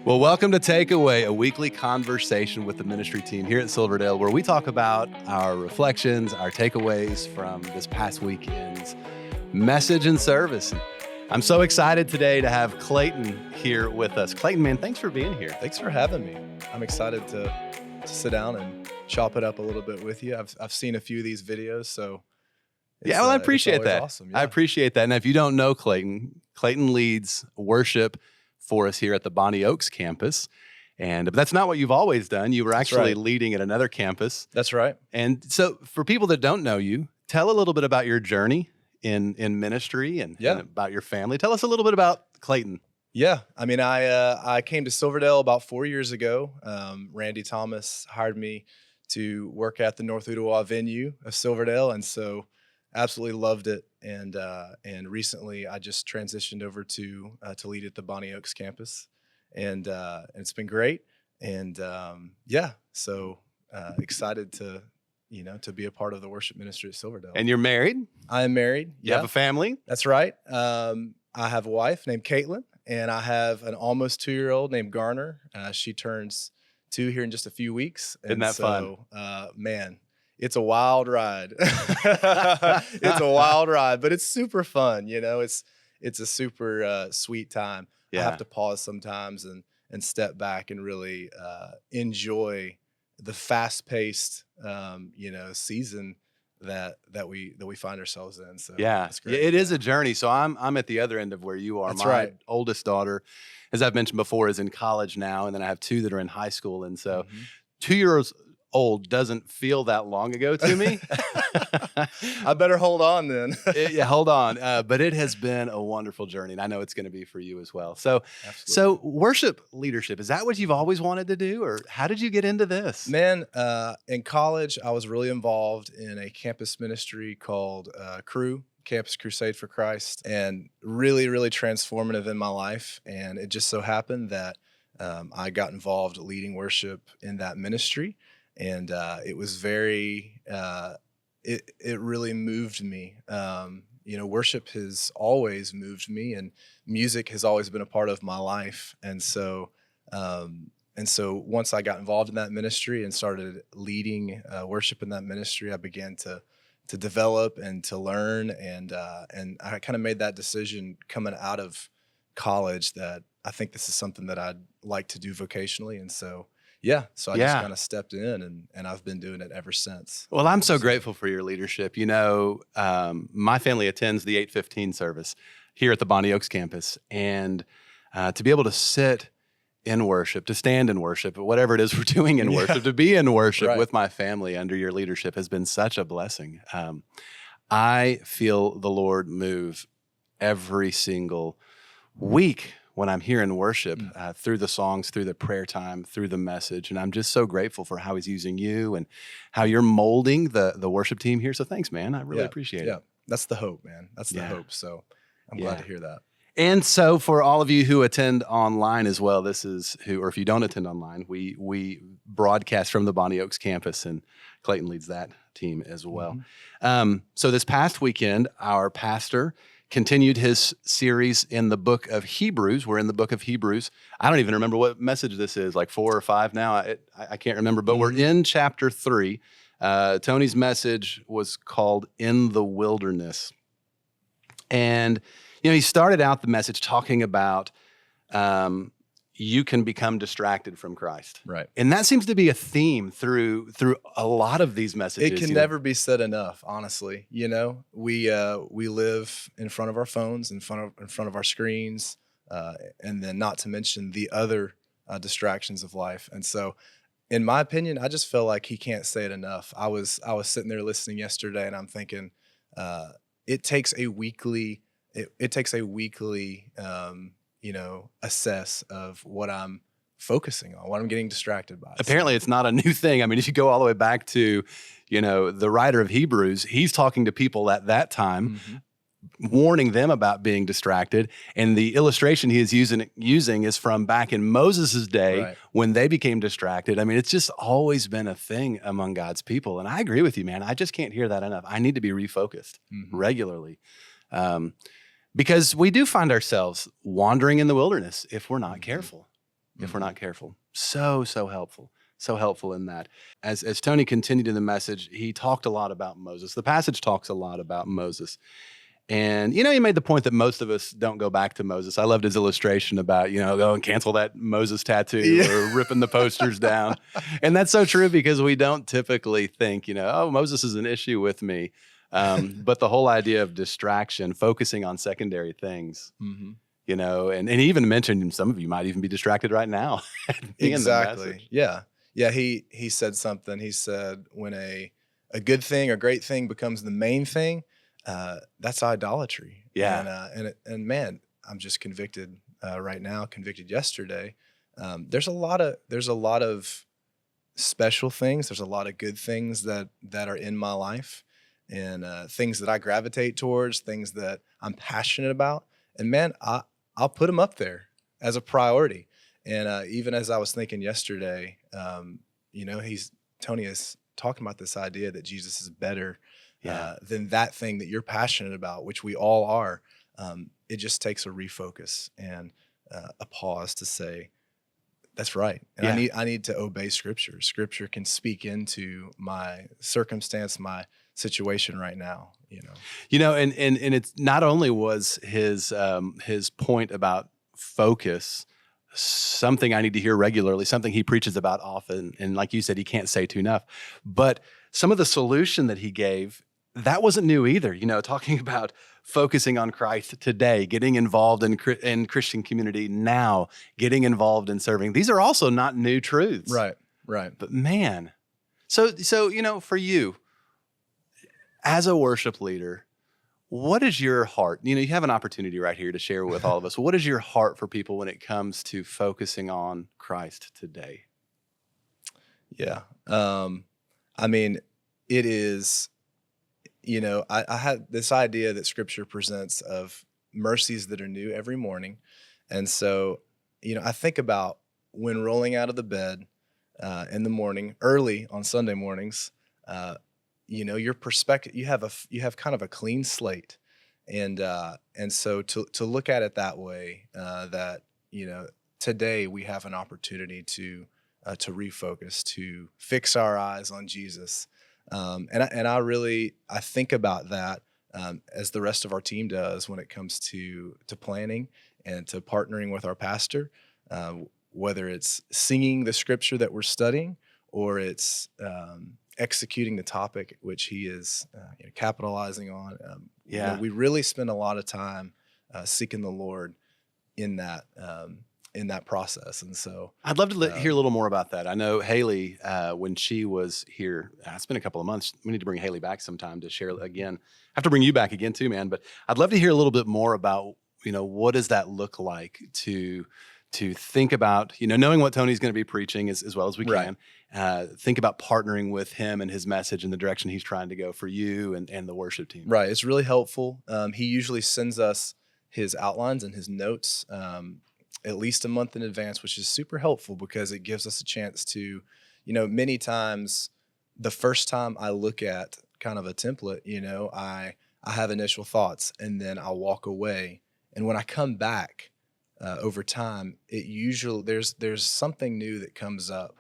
Well, welcome to Takeaway, a weekly conversation with the ministry team here at Silverdale, where we talk about our reflections, our takeaways from this past weekend's message and service. I'm so excited today to have Clayton here with us. Clayton, man, thanks for being here. Thanks for having me. I'm excited to sit down and chop it up a little bit with you. I've seen a few of these videos, so I appreciate that. Awesome. I appreciate that. And if you don't know Clayton, Clayton leads worship for us here at the Bonny Oaks Campus. But that's not what you've always done. You were actually leading at another campus. That's right. And so for people that don't know you, tell a little bit about your journey in ministry and about your family. Tell us a little bit about Clayton. Yeah. I mean, I came to Silverdale about 4 years ago. Randy Thomas hired me to work at the North Ottawa venue of Silverdale. And so absolutely loved it. And recently I just transitioned over to lead at the Bonny Oaks Campus. And it's been great. And so excited to be a part of the worship ministry at Silverdale. And you're married? I am married. You have a family? That's right. I have a wife named Caitlin, and I have an almost 2-year-old named Garner. She turns 2 here in just a few weeks. Isn't that fun? Man, it's a wild ride. It's a wild ride, but it's super fun. It's a super sweet time. Yeah. I have to pause sometimes and step back and really enjoy the fast-paced season that we find ourselves in. So that's great. It is a journey. So I'm at the other end of where you are. That's My right. oldest daughter, as I've mentioned before, is in college now, and then I have 2 that are in high school. And so 2 years old doesn't feel that long ago to me. I better hold on then. Hold on. But it has been a wonderful journey, and I know it's going to be for you as well. So worship leadership, is that what you've always wanted to do, or how did you get into this? Man, in college, I was really involved in a campus ministry called Cru, Campus Crusade for Christ, and really, really transformative in my life. And it just so happened that I got involved leading worship in that ministry. And it was very, it really moved me. Worship has always moved me, and music has always been a part of my life. And so once I got involved in that ministry and started leading worship in that ministry, I began to develop and to learn. And I kind of made that decision coming out of college that I think this is something that I'd like to do vocationally. And so I just kind of stepped in, and I've been doing it ever since. Well, I'm so grateful for your leadership. My family attends the 8:15 service here at the Bonny Oaks campus, and to be able to sit in worship, to stand in worship, whatever it is we're doing in worship, to be in worship with my family under your leadership has been such a blessing. I feel the Lord move every single week when I'm here in worship, through the songs, through the prayer time, through the message. And I'm just so grateful for how he's using you and how you're molding the worship team here. So thanks, man. I really appreciate it. Yeah, that's the hope, man. That's the hope. So I'm glad to hear that. And so for all of you who attend online as well, or if you don't attend online, we broadcast from the Bonny Oaks campus, and Clayton leads that team as well. So this past weekend, our pastor continued his series in the book of Hebrews. We're in the book of Hebrews. I don't even remember what message this is, like 4 or 5 now. I can't remember, but we're in chapter 3. Tony's message was called In the Wilderness. And, he started out the message talking about you can become distracted from Christ. Right. And that seems to be a theme through a lot of these messages. It can never be said enough, honestly. We live in front of our phones, in front of our screens, and then not to mention the other distractions of life. And so, in my opinion, I just feel like he can't say it enough. I was sitting there listening yesterday, and I'm thinking, it takes a weekly assess of what I'm focusing on, what I'm getting distracted by. Apparently it's not a new thing. I mean, if you go all the way back to, the writer of Hebrews, he's talking to people at that time, warning them about being distracted. And the illustration he is using is from back in Moses' day when they became distracted. I mean, it's just always been a thing among God's people. And I agree with you, man. I just can't hear that enough. I need to be refocused regularly. Because we do find ourselves wandering in the wilderness if we're not careful. if we're not careful. So helpful. So helpful in that. As Tony continued in the message, he talked a lot about Moses. The passage talks a lot about Moses. And, he made the point that most of us don't go back to Moses. I loved his illustration about, go and cancel that Moses tattoo or ripping the posters down. And that's so true because we don't typically think, oh, Moses is an issue with me. But the whole idea of distraction, focusing on secondary things, and he even mentioned some of you might even be distracted right now. Exactly. Yeah. Yeah. He said something. He said, when a good thing or great thing becomes the main thing, that's idolatry. Yeah. And man, I'm just convicted right now, convicted yesterday. There's a lot of special things. There's a lot of good things that are in my life, and things that I gravitate towards, things that I'm passionate about. And man, I'll put them up there as a priority. And even as I was thinking yesterday, Tony is talking about this idea that Jesus is better than that thing that you're passionate about, which we all are. It just takes a refocus and a pause to say, that's right. And I need to obey Scripture. Scripture can speak into my circumstance, my situation right now. And it's not only was his point about focus something I need to hear regularly, something he preaches about often, and like you said, he can't say too enough. But some of the solution that he gave, that wasn't new either. Talking about focusing on Christ today, getting involved in Christian community now, getting involved in serving. These are also not new truths. Right. But man, so for you as a worship leader, what is your heart? You have an opportunity right here to share with all of us. What is your heart for people when it comes to focusing on Christ today? Yeah. It is, I had this idea that Scripture presents of mercies that are new every morning. And so, I think about when rolling out of the bed in the morning, early on Sunday mornings, your perspective, you have kind of a clean slate. And so to look at it that way, that, today we have an opportunity to refocus, to fix our eyes on Jesus. And I think about that as the rest of our team does when it comes to planning and to partnering with our pastor, whether it's singing the Scripture that we're studying or it's executing the topic which he is capitalizing on. We really spend a lot of time seeking the Lord in that process. And so I'd love to hear a little more about that. I know Haley, when she was here, it's been a couple of months. We need to bring Haley back sometime to share again. I have to bring you back again too, man. But I'd love to hear a little bit more about, what does that look like to think about, knowing what Tony's going to be preaching as well as we can, think about partnering with him and his message and the direction he's trying to go for you and the worship team. Right. It's really helpful. He usually sends us his outlines and his notes at least a month in advance, which is super helpful because it gives us a chance to, many times the first time I look at kind of a template, I have initial thoughts and then I'll walk away. And when I come back over time, it usually there's something new that comes up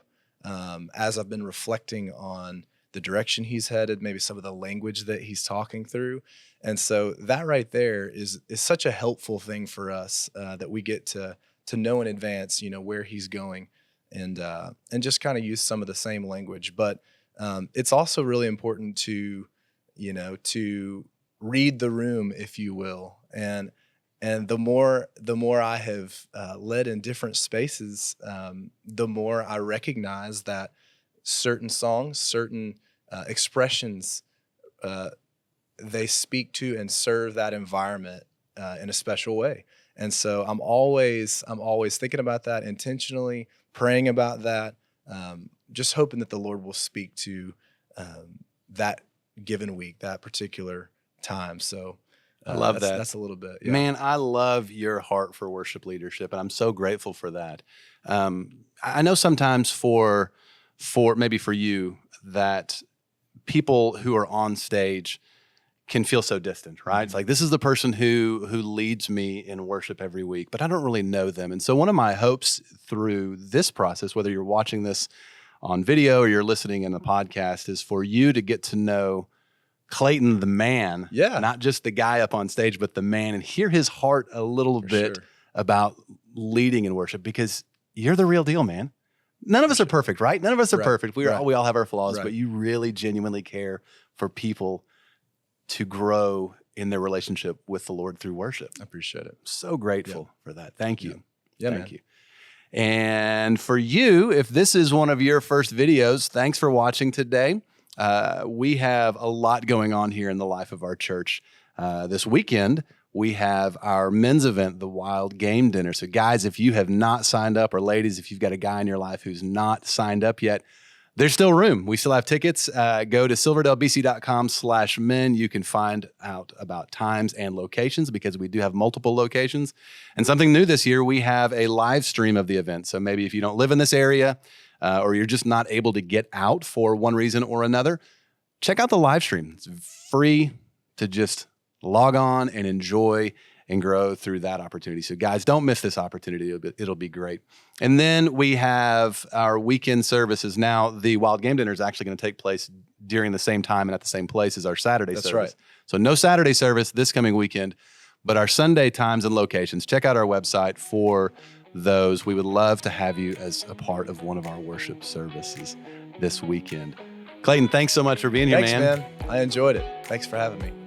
as I've been reflecting on the direction he's headed, maybe some of the language that he's talking through. And so that right there is such a helpful thing for us that we get to know in advance, where he's going and just kind of use some of the same language. But it's also really important to read the room, if you will. And the more I have led in different spaces, the more I recognize that certain songs, certain expressions, they speak to and serve that environment in a special way. And so I'm always thinking about that intentionally, praying about that, just hoping that the Lord will speak to that given week, that particular time. So I love that. That's a little bit. Yeah. Man, I love your heart for worship leadership, and I'm so grateful for that. I know sometimes for maybe for you that people who are on stage can feel so distant, right? It's like, this is the person who leads me in worship every week, but I don't really know them. And so one of my hopes through this process, whether you're watching this on video or you're listening in the podcast, is for you to get to know Clayton, the man, not just the guy up on stage, but the man, and hear his heart a little bit about leading in worship, because you're the real deal, man. None of us are perfect, right? None of us are perfect. We all have our flaws, but you really genuinely care for people to grow in their relationship with the Lord through worship. I appreciate it. So grateful for that. Thank you. Thank you. And for you, if this is one of your first videos, thanks for watching today. We have a lot going on here in the life of our church. This weekend, we have our men's event, the Wild Game Dinner. So guys, if you have not signed up, or ladies, if you've got a guy in your life who's not signed up yet, there's still room. We still have tickets. Go to silverdelebc.com/men. You can find out about times and locations, because we do have multiple locations. And something new this year, we have a live stream of the event. So maybe if you don't live in this area, or you're just not able to get out for one reason or another, check out the live stream. It's free to just log on and enjoy and grow through that opportunity. So guys, don't miss this opportunity. It'll be great. And then we have our weekend services. Now, the Wild Game Dinner is actually going to take place during the same time and at the same place as our Saturday service. Right. So no Saturday service this coming weekend, but our Sunday times and locations. Check out our website for those. We would love to have you as a part of one of our worship services this weekend. Clayton, thanks so much for being here, man. Thanks, man. I enjoyed it. Thanks for having me.